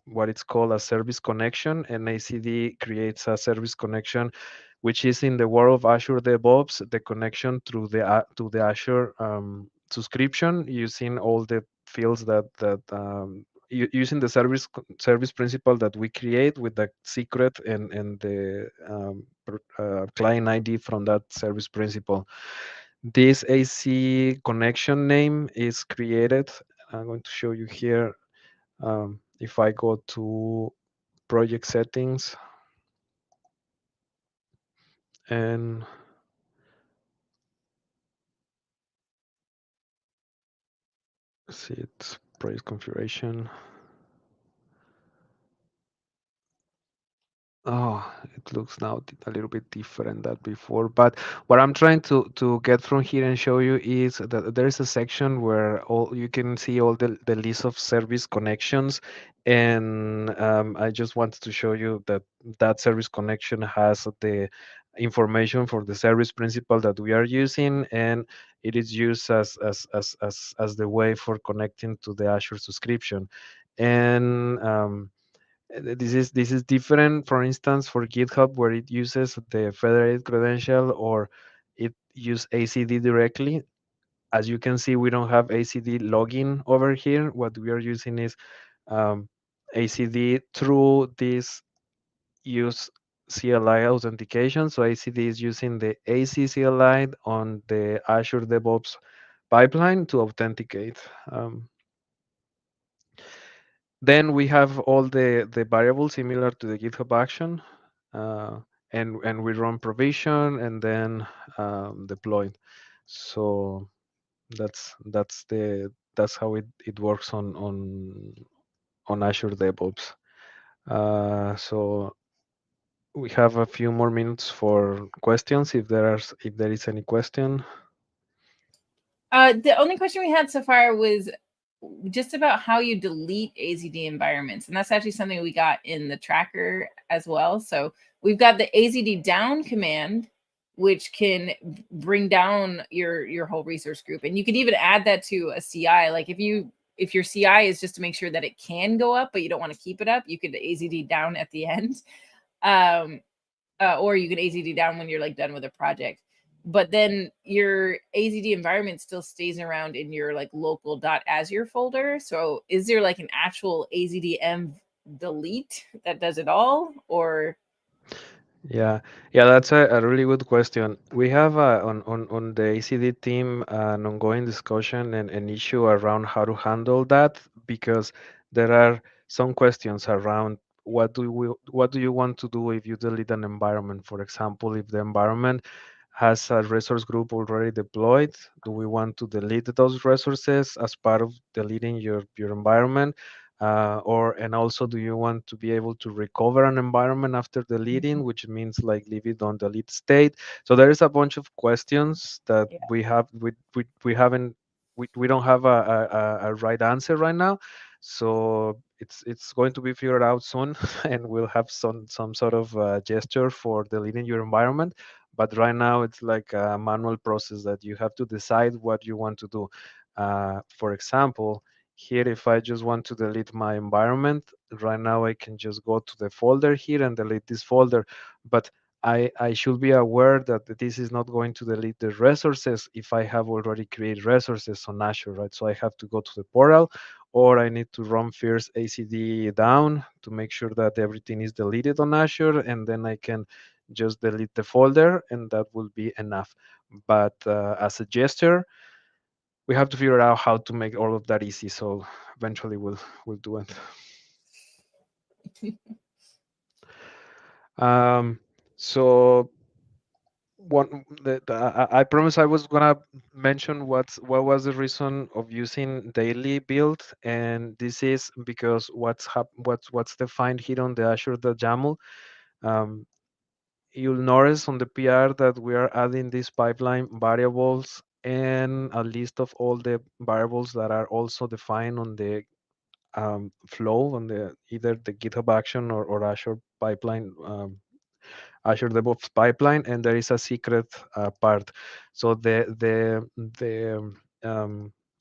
what it's called a service connection, and ACD creates a service connection, which is in the world of Azure DevOps, the connection through to the Azure subscription, using all the fields that using the service principal that we create with the secret and the client ID from that service principal. This AC connection name is created. I'm going to show you here. If I go to project settings and see its project configuration. Oh, it looks now a little bit different than before. But what I'm trying to get from here and show you is that there is a section where all you can see all the list of service connections, and I just wanted to show you that that service connection has the information for the service principal that we are using, and it is used as the way for connecting to the Azure subscription, and this is different, for instance, for GitHub, where it uses the federated credential or it use ACD directly. As you can see, we don't have ACD login over here. What we are using is um, ACD through this use CLI authentication. So ACD is using the AC CLI on the Azure DevOps pipeline to authenticate. Then we have all the variables similar to the GitHub action, uh, and we run provision and then deploy. So that's how it works on Azure DevOps. So we have a few more minutes for questions if there is any question. The only question we had so far was just about how you delete AZD environments. And that's actually something we got in the tracker as well. So we've got the AZD down command, which can bring down your whole resource group. And you could even add that to a CI. Like if your CI is just to make sure that it can go up, but you don't want to keep it up, you could AZD down at the end. Or you can AZD down when you're like done with a project. But then your AZD environment still stays around in your like local .azure folder. So is there like an actual AZDM delete that does it all, or? Yeah, that's a really good question. We have on the ACD team an ongoing discussion and an issue around how to handle that because there are some questions around what do you want to do if you delete an environment? For example, if the environment has a resource group already deployed, do we want to delete those resources as part of deleting your environment? And also, do you want to be able to recover an environment after deleting, which means like leave it on delete state? So there is a bunch of questions that Yeah. we haven't we don't have a right answer right now. So it's going to be figured out soon, and we'll have some sort of gesture for deleting your environment. But right now it's like a manual process that you have to decide what you want to do. For example, here, if I just want to delete my environment, right now I can just go to the folder here and delete this folder. But I should be aware that this is not going to delete the resources if I have already created resources on Azure, right? So I have to go to the portal, or I need to run first ACD down to make sure that everything is deleted on Azure, and then I can just delete the folder, and that will be enough. But as a gesture, we have to figure out how to make all of that easy. So eventually we'll do it. So I promise I was gonna mention what was the reason of using daily build, and this is because what's defined here on the Azure.yaml. Um, you'll notice on the PR that we are adding these pipeline variables and a list of all the variables that are also defined on the flow on the either the GitHub action or Azure pipeline, Azure DevOps pipeline, and there is a secret part. So the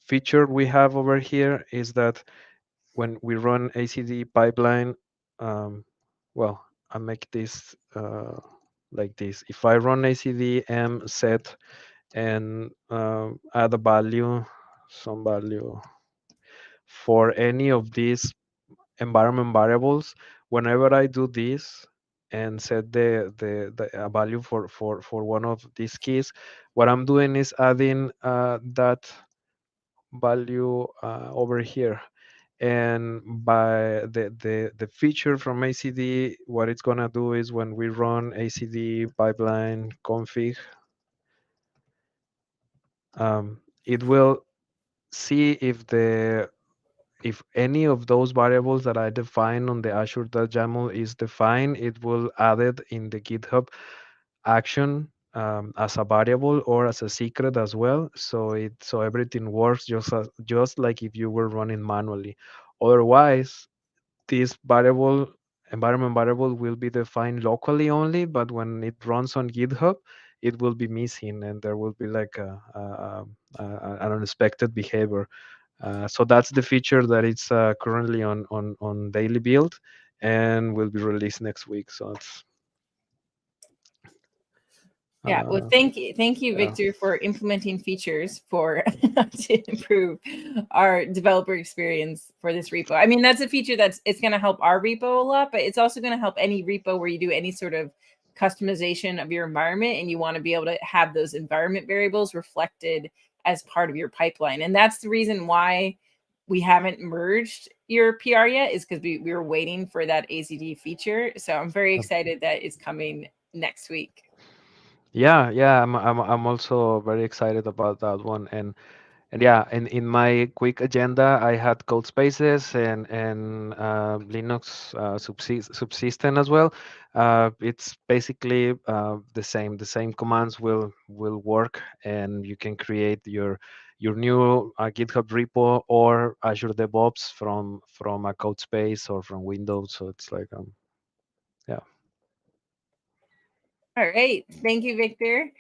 feature we have over here is that when we run ACD pipeline, well, I make this like this. If I run ACD m set and add a value, some value for any of these environment variables, whenever I do this and set the value for one of these keys, what I'm doing is adding that value over here. And by the feature from ACD, what it's gonna do is when we run ACD pipeline config, it will see if any of those variables that I define on the Azure.yaml is defined, it will add it in the GitHub action as a variable or as a secret as well. So everything works just like if you were running manually. Otherwise, this environment variable will be defined locally only, but when it runs on GitHub, it will be missing, and there will be like an unexpected behavior. So that's the feature that it's currently on daily build and will be released next week. So it's Yeah, well, thank you, Victor, for implementing features for to improve our developer experience for this repo. I mean, that's a feature it's going to help our repo a lot, but it's also going to help any repo where you do any sort of customization of your environment and you want to be able to have those environment variables reflected as part of your pipeline. And that's the reason why we haven't merged your PR yet, is because we were waiting for that AZD feature. So I'm very excited that it's coming next week. Yeah, I'm also very excited about that one. And yeah, in my quick agenda, I had code spaces and Linux subsystem as well. It's basically the same. The same commands will work, and you can create your new GitHub repo or Azure DevOps from a code space or from Windows. So it's like yeah. All right. Thank you, Victor.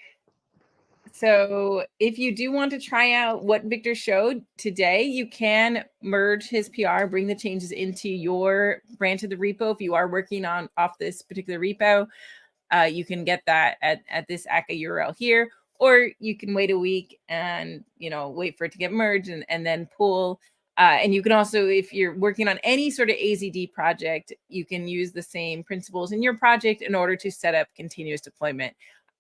So if you do want to try out what Victor showed today, you can merge his PR, bring the changes into your branch of the repo. If you are working off this particular repo, you can get that at this ACA URL here, or you can wait a week and wait for it to get merged and then pull. And you can also, if you're working on any sort of AZD project, you can use the same principles in your project in order to set up continuous deployment.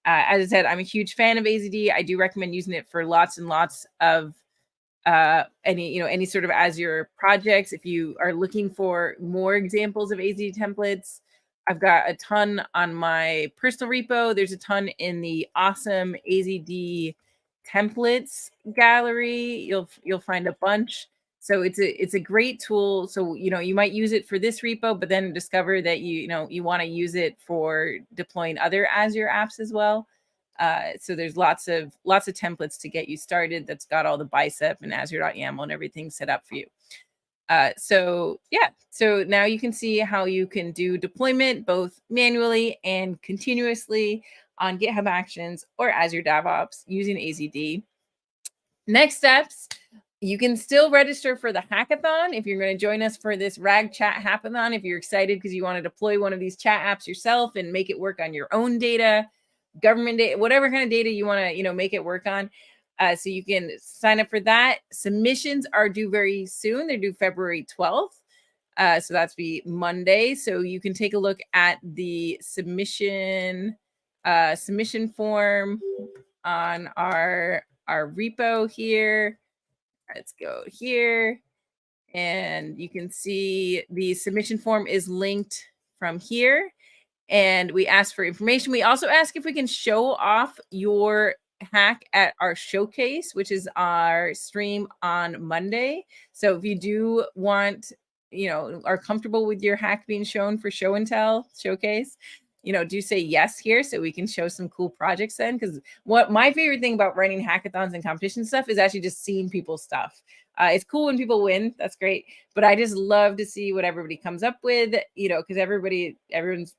As I said, I'm a huge fan of AZD. I do recommend using it for lots and lots of any sort of Azure projects. If you are looking for more examples of AZD templates, I've got a ton on my personal repo. There's a ton in the awesome AZD templates gallery. You'll find a bunch. So it's a great tool. So you might use it for this repo, but then discover that you want to use it for deploying other Azure apps as well. So there's lots of templates to get you started. That's got all the bicep and Azure.yaml and everything set up for you. So now you can see how you can do deployment both manually and continuously on GitHub Actions or Azure DevOps using AZD. Next steps, you can still register for the hackathon if you're going to join us for this RAG chat hackathon. If you're excited because you want to deploy one of these chat apps yourself and make it work on your own data, government data, whatever kind of data you want to make it work on. So you can sign up for that. Submissions are due very soon. They're due February 12th. So that's be Monday. So you can take a look at the submission form on our repo here. Let's go here. And you can see the submission form is linked from here. And we ask for information. We also ask if we can show off your hack at our showcase, which is our stream on Monday. So if you do want, are comfortable with your hack being shown for show and tell showcase, do say yes here so we can show some cool projects then. Because what my favorite thing about running hackathons and competition stuff is actually just seeing people's stuff. It's cool when people win. That's great. But I just love to see what everybody comes up with, because everyone's,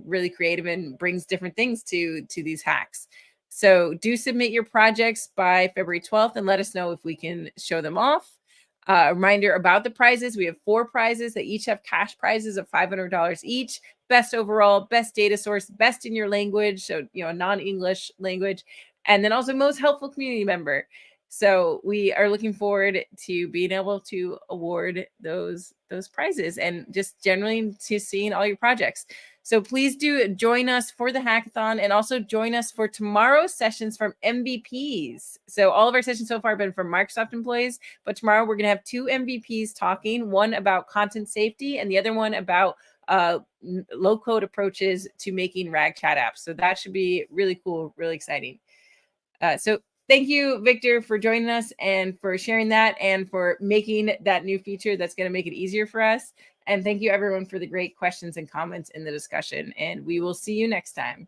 really creative and brings different things to these hacks. So do submit your projects by February 12th and let us know if we can show them off. A reminder about the prizes. We have 4 prizes that each have cash prizes of $500 each. Best overall, best data source, best in your language, so non-English language, and then also most helpful community member. So we are looking forward to being able to award those prizes and just generally to seeing all your projects. So please do join us for the hackathon and also join us for tomorrow's sessions from MVPs. So all of our sessions so far have been from Microsoft employees, but tomorrow we're going to have 2 MVPs talking, one about content safety and the other one about low code approaches to making RAG chat apps. So that should be really cool, really exciting. So thank you, Victor, for joining us and for sharing that and for making that new feature that's going to make it easier for us. And thank you, everyone, for the great questions and comments in the discussion. And we will see you next time.